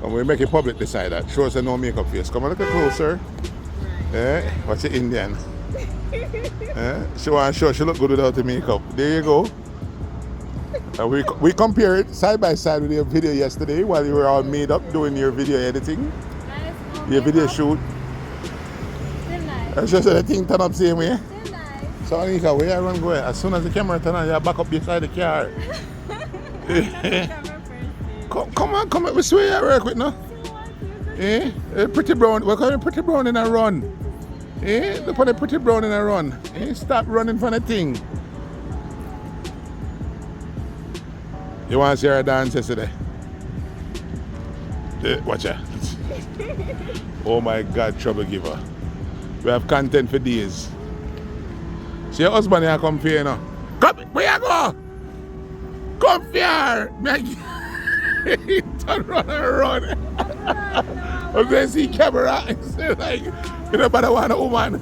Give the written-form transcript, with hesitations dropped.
And we make it public beside that. Show us a no makeup face. Come on, look closer. Eh? What's the Indian? She want to show she look good without the makeup. There you go. We compared side by side with your video yesterday while you were all made up doing your video editing. Nice. Your video shoot. Still nice. I just said the thing turn up same way. Still nice. So Anika, where I run going? As soon as the camera turn on, you back up beside the car. Come on, we swear you work with no? Eh? Pretty brown, we're calling pretty brown in a run. Eh? Look at the pretty brown in a run. Eh? Stop running from the thing. You want to see her dance yesterday? Watch her. Oh my God, trouble giver. We have content for days. See your husband here come here, you know. Come, where you go? Come here. He turn around and run. I'm going to see camera. It's like, you know, but I want a woman.